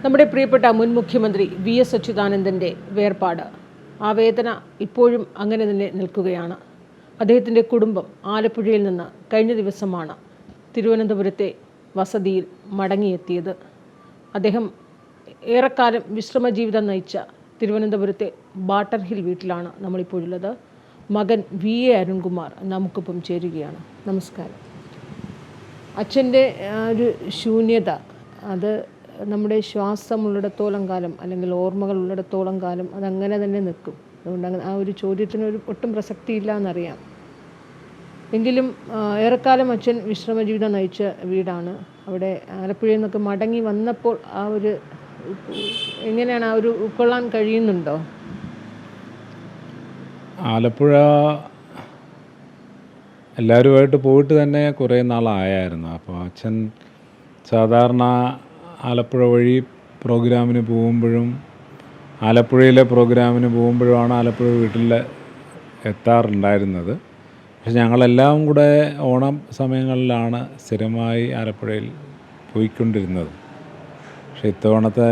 നമ്മുടെ പ്രിയപ്പെട്ട മുൻ മുഖ്യമന്ത്രി വി.എസ്. അച്യുതാനന്ദൻ്റെ വേർപാട്, ആ വേദന ഇപ്പോഴും അങ്ങനെ തന്നെ നിൽക്കുകയാണ്. അദ്ദേഹത്തിൻ്റെ കുടുംബം ആലപ്പുഴയിൽ നിന്ന് കഴിഞ്ഞ ദിവസമാണ് തിരുവനന്തപുരത്തെ വസതിയിൽ മടങ്ങിയെത്തിയത്. അദ്ദേഹം ഏറെക്കാലം വിശ്രമ ജീവിതം നയിച്ച തിരുവനന്തപുരത്തെ ബാട്ടർ ഹിൽ വീട്ടിലാണ് നമ്മളിപ്പോഴുള്ളത്. മകൻ വി.എ. അരുൺകുമാർ നമുക്കൊപ്പം ചേരുകയാണ്. നമസ്കാരം. അച്ഛൻ്റെ ഒരു ശൂന്യത, അത് നമ്മുടെ ശ്വാസമുള്ളിടത്തോളം കാലം അല്ലെങ്കിൽ ഓർമ്മകൾ ഉള്ളിടത്തോളം കാലം അതങ്ങനെ തന്നെ നിൽക്കും. അതുകൊണ്ട് ആ ഒരു ചോദ്യത്തിന് ഒട്ടും പ്രസക്തിയില്ല എന്നറിയാം. എങ്കിലും ഏറെക്കാലം അച്ഛൻ വിശ്രമ ജീവിതം നയിച്ച വീടാണ്. അവിടെ ആലപ്പുഴയിൽ നിന്നൊക്കെ മടങ്ങി വന്നപ്പോൾ ആ ഒരു എങ്ങനെയാണ് ആ ഒരു ഉൾക്കൊള്ളാൻ കഴിയുന്നുണ്ടോ? ആലപ്പുഴ എല്ലാവരുമായിട്ട് പോയിട്ട് തന്നെ കുറേ നാളായായിരുന്നു. അപ്പോൾ അച്ഛൻ സാധാരണ ആലപ്പുഴ വഴി പ്രോഗ്രാമിന് പോകുമ്പോഴും ആലപ്പുഴയിലെ പ്രോഗ്രാമിന് പോകുമ്പോഴുമാണ് ആലപ്പുഴ വീട്ടിൽ എത്താറുണ്ടായിരുന്നത്. പക്ഷെ ഞങ്ങളെല്ലാം കൂടെ ഓണം സമയങ്ങളിലാണ് സ്ഥിരമായി ആലപ്പുഴയിൽ പോയിക്കൊണ്ടിരുന്നത്. പക്ഷെ ഇത്തവണത്തെ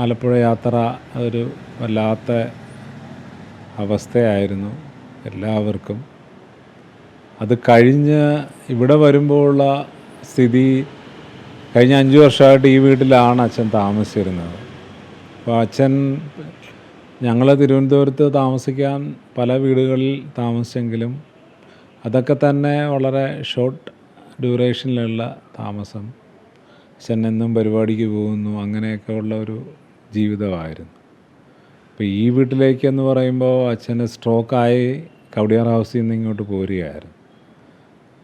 ആലപ്പുഴ യാത്ര അതൊരു വല്ലാത്ത അവസ്ഥയായിരുന്നു എല്ലാവർക്കും. അത് കഴിഞ്ഞ് ഇവിടെ വരുമ്പോഴുള്ള സ്ഥിതി, കഴിഞ്ഞ 5 വർഷമായിട്ട് ഈ വീട്ടിലാണ് അച്ഛൻ താമസിച്ചിരുന്നത്. അപ്പോൾ അച്ഛൻ ഞങ്ങൾ തിരുവനന്തപുരത്ത് താമസിക്കാൻ പല വീടുകളിൽ താമസിച്ചെങ്കിലും അതൊക്കെ തന്നെ വളരെ ഷോർട്ട് ഡ്യൂറേഷനിലുള്ള താമസം. അച്ഛൻ എന്നും പരിപാടിക്ക് പോകുന്നു, അങ്ങനെയൊക്കെ ഉള്ള ഒരു ജീവിതമായിരുന്നു. അപ്പോൾ ഈ വീട്ടിലേക്കെന്ന് പറയുമ്പോൾ അച്ഛന് സ്ട്രോക്കായി കവടിയാർ ഹൗസിൽ നിന്ന് ഇങ്ങോട്ട് പോരുകയായിരുന്നു.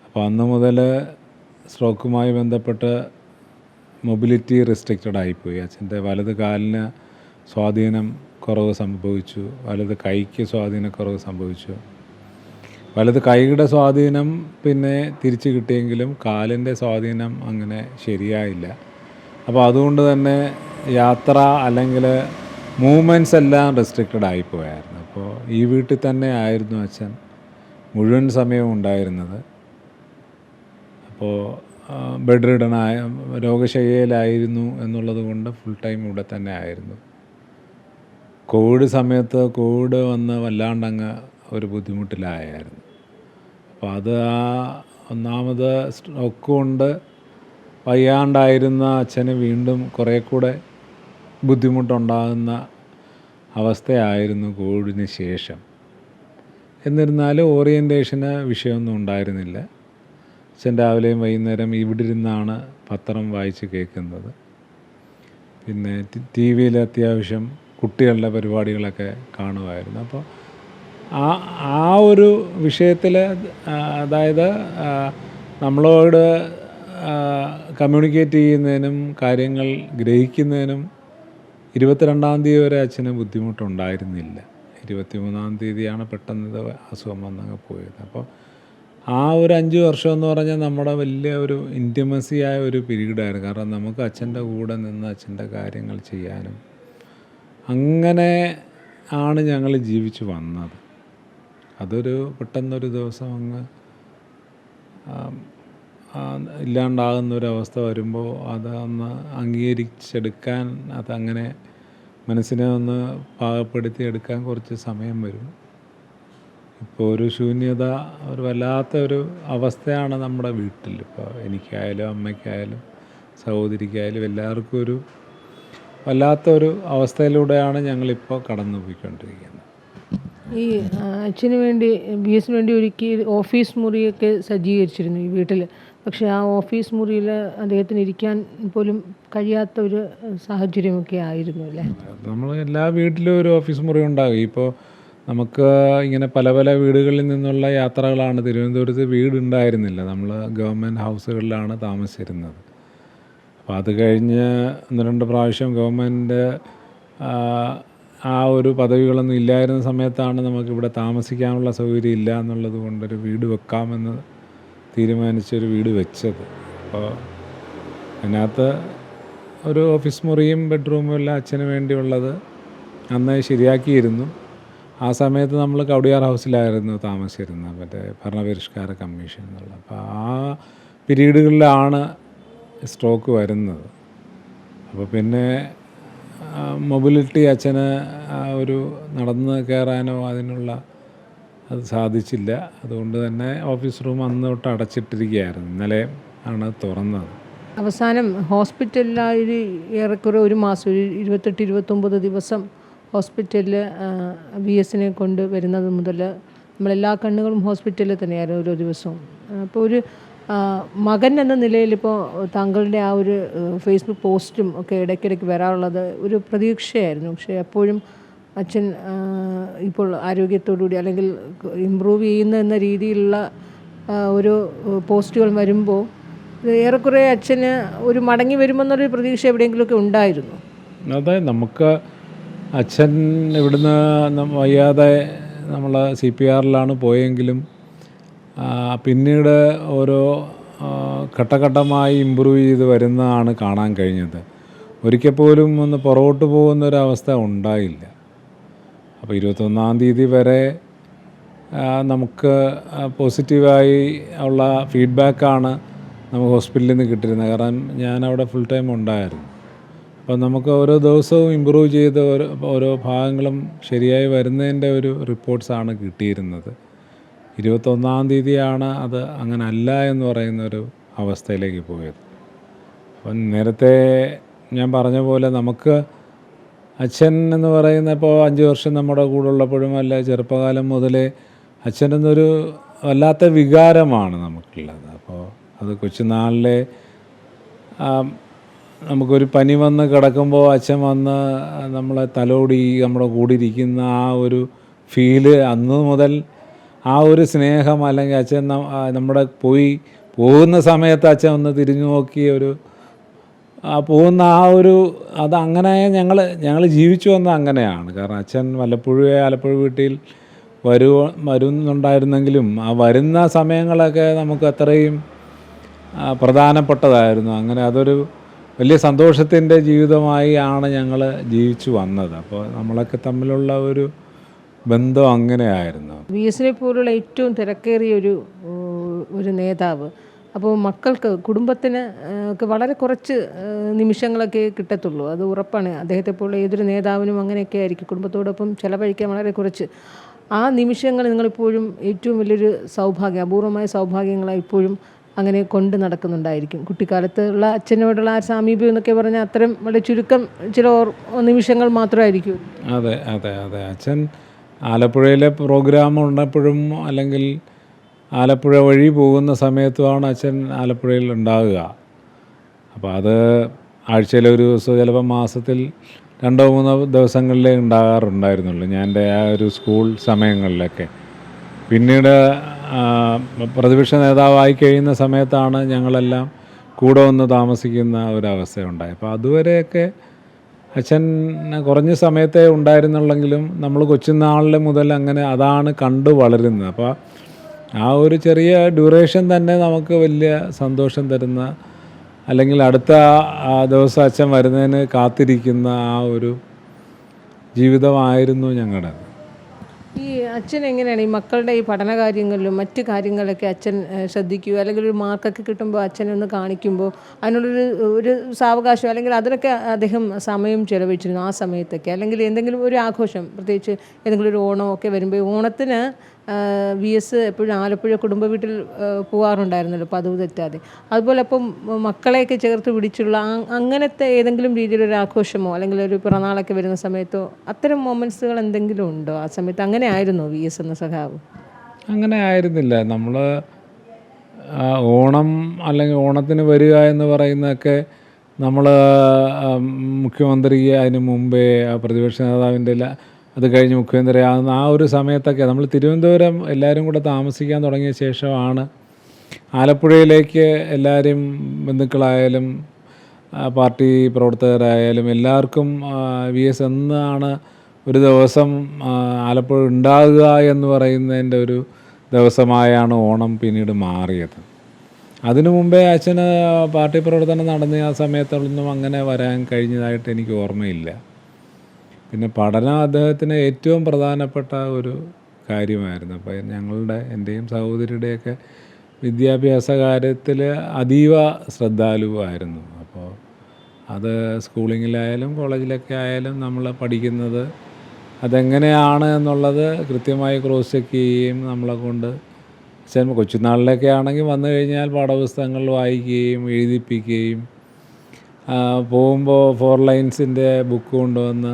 അപ്പോൾ അന്ന് മുതൽ സ്ട്രോക്കുമായി ബന്ധപ്പെട്ട് മൊബിലിറ്റി റെസ്ട്രിക്റ്റഡ് ആയിപ്പോയി. അച്ഛൻ്റെ വലത് കാലിന് സ്വാധീനം കുറവ് സംഭവിച്ചു, വലത് കൈക്ക് സ്വാധീനക്കുറവ് സംഭവിച്ചു. വലത് കൈയുടെ സ്വാധീനം പിന്നെ തിരിച്ചു കിട്ടിയെങ്കിലും കാലിൻ്റെ സ്വാധീനം അങ്ങനെ ശരിയായില്ല. അപ്പോൾ അതുകൊണ്ട് തന്നെ യാത്ര അല്ലെങ്കിൽ മൂവ്മെൻറ്റ്സ് എല്ലാം റെസ്ട്രിക്റ്റഡ് ആയിപ്പോയായിരുന്നു. അപ്പോൾ ഈ വീട്ടിൽ തന്നെ ആയിരുന്നു അച്ഛൻ മുഴുവൻ സമയവും ഉണ്ടായിരുന്നത്. അപ്പോൾ ബെഡ് റിഡനായ രോഗശയ്യയിലായിരുന്നു എന്നുള്ളത് കൊണ്ട് ഫുൾ ടൈം ഇവിടെ തന്നെ ആയിരുന്നു. കോവിഡ് സമയത്ത് കോവിഡ് വന്ന് വല്ലാണ്ടങ്ങ് ഒരു ബുദ്ധിമുട്ടിലായിരുന്നു. അപ്പോൾ അത് ആ ഒന്നാമത് സ്ട്രോക്ക് കൊണ്ട് വയ്യാണ്ടായിരുന്ന അച്ഛന് വീണ്ടും കുറേ കൂടെ ബുദ്ധിമുട്ടുണ്ടാകുന്ന അവസ്ഥയായിരുന്നു കോവിഡിന് ശേഷം. എന്നിരുന്നാലും ഓറിയൻറ്റേഷന് വിഷയമൊന്നും ഉണ്ടായിരുന്നില്ല. അച്ഛൻ രാവിലെയും വൈകുന്നേരം ഇവിടെ ഇരുന്നാണ് പത്രം വായിച്ച് കേൾക്കുന്നത്. പിന്നെ ടി വിയിൽ അത്യാവശ്യം കുട്ടികളുടെ പരിപാടികളൊക്കെ കാണുമായിരുന്നു. അപ്പോൾ ആ ഒരു വിഷയത്തിൽ, അതായത് നമ്മളോട് കമ്മ്യൂണിക്കേറ്റ് ചെയ്യുന്നതിനും കാര്യങ്ങൾ ഗ്രഹിക്കുന്നതിനും 22-ാം തീയതി വരെ അച്ഛന് ബുദ്ധിമുട്ടുണ്ടായിരുന്നില്ല. 23-ാം തീയതിയാണ് പെട്ടെന്ന് അസുഖം വന്നങ്ങ് പോയത്. അപ്പോൾ ആ ഒരു 5 വർഷം എന്ന് പറഞ്ഞാൽ നമ്മുടെ വലിയ ഒരു ഇൻറ്റിമസിയായ ഒരു പീരീഡായിരുന്നു. കാരണം നമുക്ക് അച്ഛൻ്റെ കൂടെ നിന്ന് അച്ഛൻ്റെ കാര്യങ്ങൾ ചെയ്യാനും അങ്ങനെ ആണ് ഞങ്ങൾ ജീവിച്ചു വന്നത്. അതൊരു പെട്ടെന്നൊരു ദിവസം അങ്ങ് ഇല്ലാണ്ടാകുന്നൊരവസ്ഥ വരുമ്പോൾ അതൊന്ന് അംഗീകരിച്ചെടുക്കാൻ, അതങ്ങനെ മനസ്സിനെ ഒന്ന് പാകപ്പെടുത്തി എടുക്കാൻ കുറച്ച് സമയം വരും. ഇപ്പോൾ ഒരു ശൂന്യത, ഒരു വല്ലാത്ത ഒരു അവസ്ഥയാണ് നമ്മുടെ വീട്ടിൽ. ഇപ്പോൾ എനിക്കായാലും അമ്മയ്ക്കായാലും സഹോദരിക്കായാലും എല്ലാവർക്കും ഒരു വല്ലാത്തൊരു അവസ്ഥയിലൂടെയാണ് ഞങ്ങളിപ്പോൾ കടന്നു പോയിക്കൊണ്ടിരിക്കുന്നത്. ഈ അച്ഛന് വേണ്ടി, വി.എസിന് വേണ്ടി ഒരുക്കി ഓഫീസ് മുറിയൊക്കെ സജ്ജീകരിച്ചിരുന്നു ഈ വീട്ടിൽ. പക്ഷേ ആ ഓഫീസ് മുറിയിൽ അദ്ദേഹത്തിന് ഇരിക്കാൻ പോലും കഴിയാത്ത ഒരു സാഹചര്യമൊക്കെ ആയിരുന്നു അല്ലേ? നമ്മൾ എല്ലാ വീട്ടിലും ഒരു ഓഫീസ് മുറി ഉണ്ടാകും. ഇപ്പോൾ നമുക്ക് ഇങ്ങനെ പല പല വീടുകളിൽ നിന്നുള്ള യാത്രകളാണ്. തിരുവനന്തപുരത്ത് വീടുണ്ടായിരുന്നില്ല, നമ്മൾ ഗവൺമെൻറ് ഹൗസുകളിലാണ് താമസിച്ചിരുന്നത്. അപ്പോൾ അത് കഴിഞ്ഞ് 1-2 പ്രാവശ്യം ഗവൺമെൻറ് ആ ഒരു പദവികളൊന്നും ഇല്ലായിരുന്ന സമയത്താണ് നമുക്കിവിടെ താമസിക്കാനുള്ള സൗകര്യം ഇല്ല എന്നുള്ളത് കൊണ്ടൊരു വീട് വെക്കാമെന്ന് തീരുമാനിച്ചൊരു വീട് വെച്ചത്. അപ്പോൾ അതിനകത്ത് ഒരു ഓഫീസ് മുറിയും ബെഡ്റൂമും എല്ലാം അച്ഛന് വേണ്ടിയുള്ളത് അന്ന് ശരിയാക്കിയിരുന്നു. ആ സമയത്ത് നമ്മൾ കവടിയാർ ഹൗസിലായിരുന്നു താമസിച്ചിരുന്നത്, മറ്റേ ഭരണപരിഷ്കാര കമ്മീഷൻ എന്നുള്ള. അപ്പോൾ ആ പീരീഡുകളിലാണ് സ്ട്രോക്ക് വരുന്നത്. അപ്പോൾ പിന്നെ മൊബിലിറ്റി അച്ഛന് ഒരു നടന്ന് കയറാനോ അതിനുള്ള അത് സാധിച്ചില്ല. അതുകൊണ്ട് തന്നെ ഓഫീസ് റൂം അന്ന് തൊട്ട് അടച്ചിട്ടിരിക്കുകയായിരുന്നു. ഇന്നലെ ആണ് തുറന്നത്. അവസാനം ഹോസ്പിറ്റലിൽ ഏറെക്കുറെ ഒരു മാസം, ഒരു 28-29 ദിവസം ഹോസ്പിറ്റലിൽ VSനെ കൊണ്ട് വരുന്നത് മുതൽ നമ്മളെല്ലാ കണ്ണുകളും ഹോസ്പിറ്റലിൽ തന്നെയായിരുന്നു ഓരോ ദിവസവും. അപ്പോൾ ഒരു മകൻ എന്ന നിലയിൽ ഇപ്പോൾ താങ്കളുടെ ആ ഒരു ഫേസ്ബുക്ക് പോസ്റ്റും ഒക്കെ ഇടയ്ക്കിടയ്ക്ക് വരാറുള്ളത് ഒരു പ്രതീക്ഷയായിരുന്നു. പക്ഷേ എപ്പോഴും അച്ഛൻ ഇപ്പോൾ ആരോഗ്യത്തോടുകൂടി അല്ലെങ്കിൽ ഇമ്പ്രൂവ് ചെയ്യുന്ന എന്ന രീതിയിലുള്ള ഒരു പോസ്റ്റുകൾ വരുമ്പോൾ ഏറെക്കുറെ അച്ഛന് ഒരു മടങ്ങി വരുമെന്നൊരു പ്രതീക്ഷ എവിടെയെങ്കിലുമൊക്കെ ഉണ്ടായിരുന്നു. അതെ, നമുക്ക് അച്ഛൻ ഇവിടുന്ന് വയ്യാതെ നമ്മൾ CPRലാണ് പോയെങ്കിലും പിന്നീട് ഓരോ ഘട്ടഘട്ടമായി ഇമ്പ്രൂവ് ചെയ്ത് വരുന്നതാണ് കാണാൻ കഴിഞ്ഞത്. ഒരിക്കൽ പോലും ഒന്ന് പുറകോട്ട് പോകുന്നൊരവസ്ഥ ഉണ്ടായില്ല. അപ്പോൾ 21-ാം തീയതി വരെ നമുക്ക് പോസിറ്റീവായി ഉള്ള ഫീഡ്ബാക്കാണ് നമുക്ക് ഹോസ്പിറ്റലിൽ നിന്ന് കിട്ടിയിരുന്നത്. കാരണം ഞാനവിടെ ഫുൾ ടൈം ഉണ്ടായിരുന്നു. അപ്പോൾ നമുക്ക് ഓരോ ദിവസവും ഇമ്പ്രൂവ് ചെയ്ത് ഓരോ ഭാഗങ്ങളും ശരിയായി വരുന്നതിൻ്റെ ഒരു റിപ്പോർട്ട്സാണ് കിട്ടിയിരുന്നത്. 21-ാം തീയതിയാണ് അത് അങ്ങനെ അല്ല എന്ന് പറയുന്നൊരു അവസ്ഥയിലേക്ക് പോയത്. അപ്പം നേരത്തെ ഞാൻ പറഞ്ഞ പോലെ നമുക്ക് അച്ഛൻ എന്ന് പറയുന്ന ഇപ്പോൾ 5 വർഷം നമ്മുടെ കൂടെ ഉള്ളപ്പോഴും അല്ല ചെറുപ്പകാലം മുതലേ അച്ഛനെന്നൊരു വല്ലാത്ത വികാരമാണ് നമുക്കുള്ളത്. അപ്പോൾ അത് കൊച്ചുനാളിലെ നമുക്കൊരു പനി വന്ന് കിടക്കുമ്പോൾ അച്ഛൻ വന്ന് നമ്മളെ തലോടി നമ്മുടെ കൂടെ ഇരിക്കുന്ന ആ ഒരു ഫീല്, അന്ന് മുതൽ ആ ഒരു സ്നേഹം, അല്ലെങ്കിൽ അച്ഛൻ നമ്മുടെ പോകുന്ന സമയത്ത് അച്ഛൻ ഒന്ന് തിരിഞ്ഞു നോക്കി ഒരു പോകുന്ന ആ ഒരു അതങ്ങനെ ഞങ്ങൾ ജീവിച്ചു വന്നത് അങ്ങനെയാണ്. കാരണം അച്ഛൻ വല്ലപ്പോഴും ആലപ്പുഴ വീട്ടിൽ വരുന്നുണ്ടായിരുന്നെങ്കിലും ആ വരുന്ന സമയങ്ങളൊക്കെ നമുക്ക് അത്രയും പ്രധാനപ്പെട്ടതായിരുന്നു. അങ്ങനെ അതൊരു വലിയ സന്തോഷത്തിൻ്റെ ജീവിതമായി ആണ് ഞങ്ങൾ ജീവിച്ചു വന്നത്. അപ്പോൾ നമ്മളൊക്കെ തമ്മിലുള്ള ഒരു ബന്ധം അങ്ങനെയായിരുന്നു. VSനെ പോലുള്ള ഏറ്റവും തിരക്കേറിയ ഒരു നേതാവ്. അപ്പോൾ മക്കൾക്ക്, കുടുംബത്തിന് ഒക്കെ വളരെ കുറച്ച് നിമിഷങ്ങളൊക്കെ കിട്ടത്തുള്ളൂ. അത് ഉറപ്പാണ്. അദ്ദേഹത്തെ പോലുള്ള ഏതൊരു നേതാവിനും അങ്ങനെയൊക്കെ ആയിരിക്കും. കുടുംബത്തോടൊപ്പം ചിലവഴിക്കാൻ വളരെ കുറച്ച്. ആ നിമിഷങ്ങൾ നിങ്ങളിപ്പോഴും ഏറ്റവും വലിയൊരു സൗഭാഗ്യം, അപൂർവമായ സൗഭാഗ്യങ്ങളായി ഇപ്പോഴും അങ്ങനെ കൊണ്ട് നടക്കുന്നുണ്ടായിരിക്കും. കുട്ടിക്കാലത്തുള്ള അച്ഛനോടുള്ള ആ സാമീപ്യം എന്നൊക്കെ പറഞ്ഞാൽ അത്തരം വളരെ ചുരുക്കം ചില നിമിഷങ്ങൾ മാത്രമായിരിക്കും. അതെ അതെ അതെ അച്ഛൻ ആലപ്പുഴയിലെ പ്രോഗ്രാം ഉള്ളപ്പോഴും അല്ലെങ്കിൽ ആലപ്പുഴ വഴി പോകുന്ന സമയത്തുമാണ് അച്ഛൻ ആലപ്പുഴയിൽ ഉണ്ടാവുക. അപ്പോൾ അത് ആഴ്ചയിൽ ഒരു ദിവസം, ചിലപ്പോൾ മാസത്തിൽ 2-3 ദിവസങ്ങളിലേ ഉണ്ടാകാറുണ്ടായിരുന്നുള്ളൂ ഞാൻ എൻ്റെ ആ ഒരു സ്കൂൾ സമയങ്ങളിലൊക്കെ. പിന്നീട് പ്രതിപക്ഷ നേതാവായി കഴിയുന്ന സമയത്താണ് ഞങ്ങളെല്ലാം കൂടെ വന്ന് താമസിക്കുന്ന ഒരവസ്ഥയുണ്ടായി. അപ്പോൾ അതുവരെയൊക്കെ അച്ഛൻ കുറഞ്ഞ സമയത്തേ ഉണ്ടായിരുന്നുള്ളെങ്കിലും നമ്മൾ കൊച്ചുനാളിൽ മുതൽ അങ്ങനെ അതാണ് കണ്ടു വളരുന്നത്. അപ്പോൾ ആ ഒരു ചെറിയ ഡ്യൂറേഷൻ തന്നെ നമുക്ക് വലിയ സന്തോഷം തരുന്ന, അല്ലെങ്കിൽ അടുത്ത ദിവസം അച്ഛൻ വരുന്നതിന് കാത്തിരിക്കുന്ന ആ ഒരു ജീവിതമായിരുന്നു ഞങ്ങളുടെ. ഈ അച്ഛൻ എങ്ങനെയാണ് ഈ മക്കളുടെ ഈ പഠന കാര്യങ്ങളിലും മറ്റ് കാര്യങ്ങളിലൊക്കെ അച്ഛൻ ശ്രദ്ധിക്കുകയോ, അല്ലെങ്കിൽ ഒരു മാർക്കൊക്കെ കിട്ടുമ്പോൾ അച്ഛനെ ഒന്ന് കാണിക്കുമ്പോൾ അതിനുള്ളൊരു സാവകാശം, അല്ലെങ്കിൽ അതിനൊക്കെ അദ്ദേഹം സമയം ചെലവഴിച്ചിരുന്നു ആ സമയത്തൊക്കെ? അല്ലെങ്കിൽ എന്തെങ്കിലും ഒരു ആഘോഷം, പ്രത്യേകിച്ച് ഏതെങ്കിലും ഒരു ഓണമൊക്കെ വരുമ്പോൾ, ഓണത്തിന് VS എപ്പോഴും ആലപ്പുഴ കുടുംബ വീട്ടിൽ പോകാറുണ്ടായിരുന്നല്ലോ പതിവ് തെറ്റാതെ. അതുപോലെ അപ്പം മക്കളെയൊക്കെ ചേർത്ത് പിടിച്ചുള്ള അങ്ങനത്തെ ഏതെങ്കിലും രീതിയിലൊരു ആഘോഷമോ അല്ലെങ്കിൽ ഒരു പിറന്നാളൊക്കെ വരുന്ന സമയത്തോ അത്തരം മൊമെൻറ്റ്സുകൾ എന്തെങ്കിലും ഉണ്ടോ ആ സമയത്ത്? അങ്ങനെ ആയിരുന്നോ VS എന്ന സഖാവ്? അങ്ങനെ ആയിരുന്നില്ല. നമ്മൾ ഓണം അല്ലെങ്കിൽ ഓണത്തിന് വരിക എന്ന് പറയുന്നതൊക്കെ നമ്മൾ മുഖ്യമന്ത്രി അതിന് മുമ്പേ പ്രതിപക്ഷ നേതാവിൻ്റെ അത് കഴിഞ്ഞ് മുഖ്യമന്ത്രി ആകുന്ന ആ ഒരു സമയത്തൊക്കെ നമ്മൾ തിരുവനന്തപുരം എല്ലാവരും കൂടെ താമസിക്കാൻ തുടങ്ങിയ ശേഷമാണ് ആലപ്പുഴയിലേക്ക് എല്ലാവരും ബന്ധുക്കളായാലും പാർട്ടി പ്രവർത്തകരായാലും എല്ലാവർക്കും VS എന്നാണ് ഒരു ദിവസം ആലപ്പുഴ ഉണ്ടാകുക എന്ന് പറയുന്നതിൻ്റെ ഒരു ദിവസമായാണ് ഓണം പിന്നീട് മാറിയത്. അതിനു മുമ്പേ അച്ഛന് പാർട്ടി പ്രവർത്തനം നടന്ന ആ സമയത്തൊന്നും അങ്ങനെ വരാൻ കഴിഞ്ഞതായിട്ട് എനിക്ക് ഓർമ്മയില്ല. പിന്നെ പഠനം അദ്ദേഹത്തിന് ഏറ്റവും പ്രധാനപ്പെട്ട ഒരു കാര്യമായിരുന്നു. അപ്പോൾ എൻ്റെയും സഹോദരിയുടെയൊക്കെ വിദ്യാഭ്യാസ കാര്യത്തിൽ അതീവ ശ്രദ്ധാലുവായിരുന്നു. അപ്പോൾ അത് സ്കൂളിങ്ങിലായാലും കോളേജിലൊക്കെ ആയാലും നമ്മൾ പഠിക്കുന്നത് അതെങ്ങനെയാണ് എന്നുള്ളത് കൃത്യമായി ക്രോസ് ചെക്ക് ചെയ്യുകയും നമ്മളെ കൊണ്ട് കൊച്ചുനാളിലൊക്കെ ആണെങ്കിൽ വന്നു കഴിഞ്ഞാൽ പാഠപുസ്തകങ്ങൾ വായിക്കുകയും എഴുതിപ്പിക്കുകയും പോകുമ്പോൾ 4 ലൈൻസിൻ്റെ ബുക്ക് കൊണ്ടുവന്ന്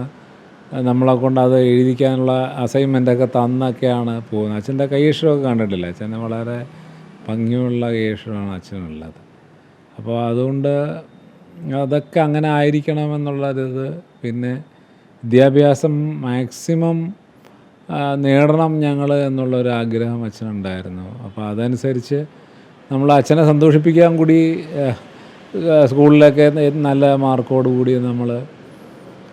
നമ്മളെ കൊണ്ട് അത് എഴുതിക്കാനുള്ള അസൈൻമെൻറ്റൊക്കെ തന്നൊക്കെയാണ് പോകുന്നത്. അച്ഛൻ്റെ കൈയക്ഷരമൊക്കെ കണ്ടിട്ടില്ല. അച്ഛന് വളരെ ഭംഗിയുള്ള കൈയക്ഷരമാണ് അച്ഛനുള്ളത്. അപ്പോൾ അതുകൊണ്ട് അതൊക്കെ അങ്ങനെ ആയിരിക്കണമെന്നുള്ളൊരിത്, പിന്നെ വിദ്യാഭ്യാസം മാക്സിമം നേടണം ഞങ്ങൾ എന്നുള്ളൊരാഗ്രഹം അച്ഛനുണ്ടായിരുന്നു. അപ്പോൾ അതനുസരിച്ച് നമ്മൾ അച്ഛനെ സന്തോഷിപ്പിക്കാൻ കൂടി സ്കൂളിലൊക്കെ നല്ല മാർക്കോട് കൂടി നമ്മൾ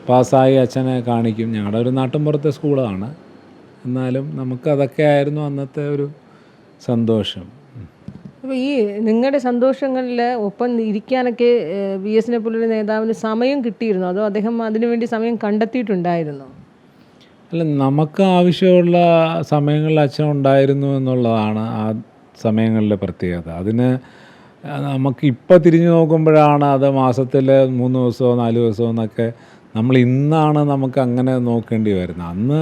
പാസ്സായി അച്ഛനെ കാണിക്കും. ഞങ്ങളുടെ ഒരു നാട്ടിൻപുറത്തെ സ്കൂളാണ്, എന്നാലും നമുക്കതൊക്കെ ആയിരുന്നു അന്നത്തെ ഒരു സന്തോഷം. അപ്പോൾ ഈ നിങ്ങളുടെ സന്തോഷങ്ങളിൽ ഒപ്പം ഇരിക്കാനൊക്കെ VS പോലൊരു നേതാവിന് സമയം കിട്ടിയിരുന്നോ, അതോ അദ്ദേഹം അതിനുവേണ്ടി സമയം കണ്ടെത്തിയിട്ടുണ്ടായിരുന്നോ? അല്ല, നമുക്ക് ആവശ്യമുള്ള സമയങ്ങളിൽ അച്ഛനുണ്ടായിരുന്നു എന്നുള്ളതാണ് ആ സമയങ്ങളിലെ പ്രത്യേകത. അതിന് നമുക്കിപ്പോൾ തിരിഞ്ഞു നോക്കുമ്പോഴാണ് അത് മാസത്തിൽ 3 ദിവസമോ 4 ദിവസമോ എന്നൊക്കെ നമ്മൾ ഇന്നാണ് നമുക്ക് അങ്ങനെ നോക്കേണ്ടി വരുന്നത്. അന്ന്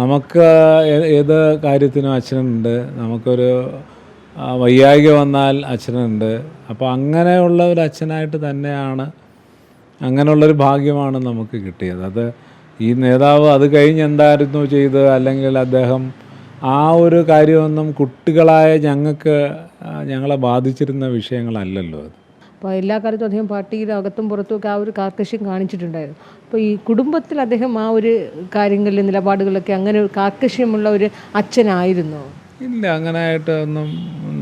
നമുക്ക് ഏത് കാര്യത്തിനും അച്ഛനുണ്ട്. നമുക്കൊരു വയ്യായ്ക വന്നാൽ അച്ഛനുണ്ട്. അപ്പോൾ അങ്ങനെയുള്ള ഒരു അച്ഛനായിട്ട് തന്നെയാണ്, അങ്ങനെയുള്ളൊരു ഭാഗ്യമാണ് നമുക്ക് കിട്ടിയത്. അത് ഈ നേതാവ് അത് കഴിഞ്ഞ് എന്തായിരുന്നു ചെയ്ത്, അല്ലെങ്കിൽ അദ്ദേഹം ആ ഒരു കാര്യമൊന്നും കുട്ടികളായ ഞങ്ങളെ ബാധിച്ചിരുന്ന വിഷയങ്ങളല്ലല്ലോ അത്. അപ്പോൾ എല്ലാ കാലത്തും അദ്ദേഹം പാർട്ടിയിൽ അകത്തും പുറത്തുമൊക്കെ ആ ഒരു കാർക്കശ്യം കാണിച്ചിട്ടുണ്ടായിരുന്നു. അപ്പോൾ ഈ കുടുംബത്തിൽ അദ്ദേഹം ആ ഒരു കാര്യങ്ങളിൽ നിലപാടുകളൊക്കെ അങ്ങനെ ഒരു കാർക്കശ്യമുള്ള ഒരു അച്ഛനായിരുന്നോ? ഇല്ല, അങ്ങനെയായിട്ട് ഒന്നും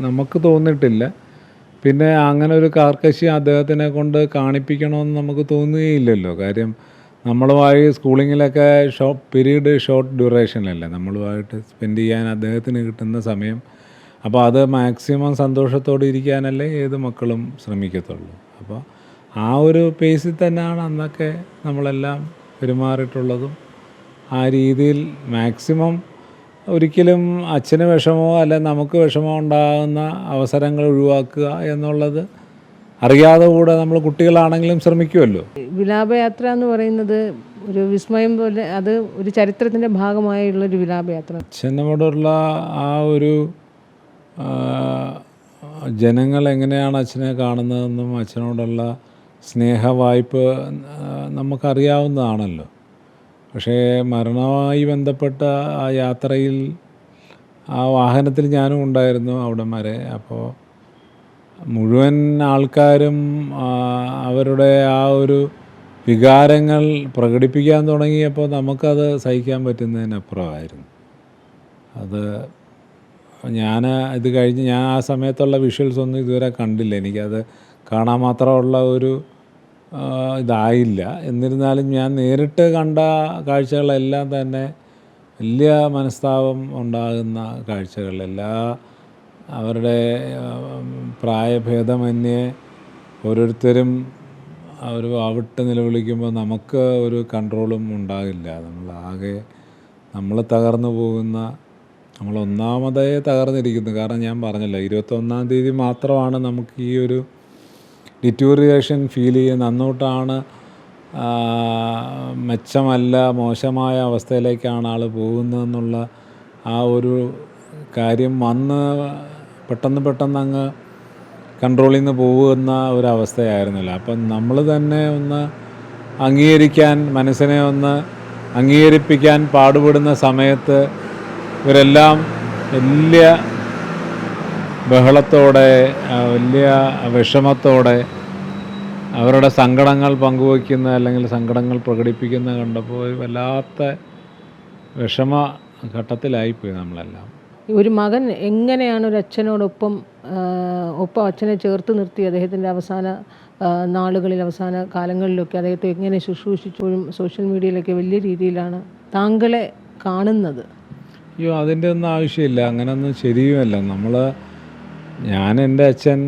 നമുക്ക് തോന്നിയിട്ടില്ല. പിന്നെ അങ്ങനെ ഒരു കാർക്കശ്യം അദ്ദേഹത്തിനെ കൊണ്ട് കാണിപ്പിക്കണമെന്ന് നമുക്ക് തോന്നുകയില്ലല്ലോ. കാര്യം നമ്മളുമായി സ്കൂളിങ്ങിലൊക്കെ ഷോർട്ട് ഡ്യൂറേഷനല്ലേ നമ്മളുമായിട്ട് സ്പെൻഡ് ചെയ്യാൻ അദ്ദേഹത്തിന് കിട്ടുന്ന സമയം. അപ്പോൾ അത് മാക്സിമം സന്തോഷത്തോടെ ഇരിക്കാനല്ലേ ഏത് മക്കളും ശ്രമിക്കത്തുള്ളൂ. അപ്പോൾ ആ ഒരു പേസിൽ തന്നെയാണ് അന്നൊക്കെ നമ്മളെല്ലാം പെരുമാറിയിട്ടുള്ളതും. ആ രീതിയിൽ മാക്സിമം ഒരിക്കലും അച്ഛന് വിഷമമോ അല്ല നമുക്ക് വിഷമമോ ഉണ്ടാകുന്ന അവസരങ്ങൾ ഒഴിവാക്കുക എന്നുള്ളത് അറിയാതെ കൂടെ നമ്മൾ കുട്ടികളാണെങ്കിലും ശ്രമിക്കുമല്ലോ. വിലാപയാത്ര എന്ന് പറയുന്നത് ഒരു വിസ്മയം പോലെ, അത് ഒരു ചരിത്രത്തിൻ്റെ ഭാഗമായുള്ളൊരു വിലാപയാത്ര. അച്ഛനോടുള്ള ആ ഒരു ജനങ്ങൾ എങ്ങനെയാണ് അച്ഛനെ കാണുന്നതെന്നും അച്ഛനോടുള്ള സ്നേഹവായ്പ നമുക്കറിയാവുന്നതാണല്ലോ. പക്ഷേ മരണവുമായി ബന്ധപ്പെട്ട ആ യാത്രയിൽ ആ വാഹനത്തിൽ ഞാനും ഉണ്ടായിരുന്നു അവിടം വരെ. അപ്പോൾ മുഴുവൻ ആൾക്കാരും അവരുടെ ആ ഒരു വികാരങ്ങൾ പ്രകടിപ്പിക്കാൻ തുടങ്ങിയപ്പോൾ നമുക്കത് സഹിക്കാൻ പറ്റുന്നതിനപ്പുറമായിരുന്നു. അത് ഇത് കഴിഞ്ഞ് ഞാൻ ആ സമയത്തുള്ള വിഷ്വൽസ് ഒന്നും ഇതുവരെ കണ്ടില്ല. എനിക്കത് കാണാൻ മാത്രമുള്ള ഒരു ഇതായില്ല. എന്നിരുന്നാലും ഞാൻ നേരിട്ട് കണ്ട കാഴ്ചകളെല്ലാം തന്നെ വലിയ മനസ്താപം ഉണ്ടാകുന്ന കാഴ്ചകൾ. അവരുടെ പ്രായഭേദമന്യേ ഓരോരുത്തരും ഒരു ആവിട്ട് നിലവിളിക്കുമ്പോൾ നമുക്ക് ഒരു കൺട്രോളും ഉണ്ടാകില്ല. നമ്മൾ തകർന്നു പോകുന്ന, നമ്മൾ ഒന്നാമതേ തകർന്നിരിക്കുന്നു. കാരണം ഞാൻ പറഞ്ഞല്ലോ, 21-ാം തീയതി മാത്രമാണ് നമുക്ക് ഈ ഒരു ഡിറ്റോറിയേഷൻ ഫീൽ ചെയ്യുന്നത്. അന്നോട്ടാണ് മെച്ചമല്ല മോശമായ അവസ്ഥയിലേക്കാണ് ആൾ പോകുന്നതെന്നുള്ള ആ ഒരു കാര്യം വന്ന് പെട്ടെന്ന് അങ്ങ് കൺട്രോളിൽ നിന്ന് പോകുന്ന ഒരവസ്ഥയായിരുന്നല്ലോ. അപ്പം നമ്മൾ തന്നെ ഒന്ന് മനസ്സിനെ ഒന്ന് അംഗീകരിപ്പിക്കാൻ പാടുപെടുന്ന സമയത്ത് ഇവരെല്ലാം വലിയ ബഹളത്തോടെ, വലിയ വിഷമത്തോടെ അവരുടെ സങ്കടങ്ങൾ പങ്കുവയ്ക്കുന്ന അല്ലെങ്കിൽ സങ്കടങ്ങൾ പ്രകടിപ്പിക്കുന്ന കണ്ടപ്പോൾ വല്ലാത്ത വിഷമ ഘട്ടത്തിലായിപ്പോയി നമ്മളെല്ലാം. ഒരു മകൻ എങ്ങനെയാണ് ഒരു അച്ഛനോടൊപ്പം അച്ഛനെ ചേർത്ത് നിർത്തി അദ്ദേഹത്തിൻ്റെ അവസാന നാളുകളിൽ, അവസാന കാലങ്ങളിലൊക്കെ അദ്ദേഹത്തെ എങ്ങനെ ശുശ്രൂഷിച്ചപ്പോഴും സോഷ്യൽ മീഡിയയിലൊക്കെ വലിയ രീതിയിലാണ് താങ്കളെ കാണുന്നത്. അയ്യോ, അതിൻ്റെ ഒന്നും ആവശ്യമില്ല. അങ്ങനെയൊന്നും ശരിയുമല്ല. എൻ്റെ അച്ഛൻ,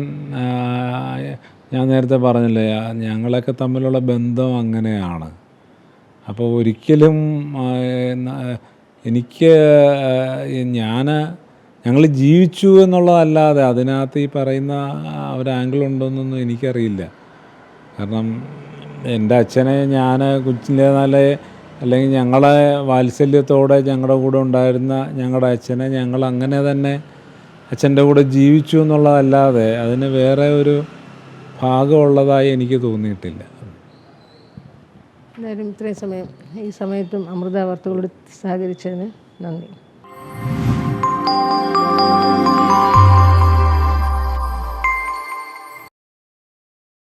ഞാൻ നേരത്തെ പറഞ്ഞില്ലേ, ഞങ്ങളൊക്കെ തമ്മിലുള്ള ബന്ധം അങ്ങനെയാണ്. അപ്പോൾ ഒരിക്കലും ഞങ്ങൾ ജീവിച്ചു എന്നുള്ളതല്ലാതെ അതിനകത്ത് ഈ പറയുന്ന ഒരു ആംഗിൾ ഉണ്ടോയെന്നൊന്നും എനിക്കറിയില്ല. കാരണം എൻ്റെ അച്ഛനെ ഞാൻ കൊച്ചിലെ നാളെ അല്ലെങ്കിൽ ഞങ്ങളെ വാത്സല്യത്തോടെ ഞങ്ങളുടെ കൂടെ ഉണ്ടായിരുന്ന ഞങ്ങളുടെ അച്ഛനെ ഞങ്ങൾ അങ്ങനെ തന്നെ അച്ഛൻ്റെ കൂടെ ജീവിച്ചു എന്നുള്ളതല്ലാതെ അതിന് വേറെ ഒരു ഭാഗമുള്ളതായി എനിക്ക് തോന്നിയിട്ടില്ല. എന്തായാലും ഇത്രയും സമയം ഈ സമയത്തും അമൃത വാർത്തകളോട് സഹകരിച്ചതിന് നന്ദി.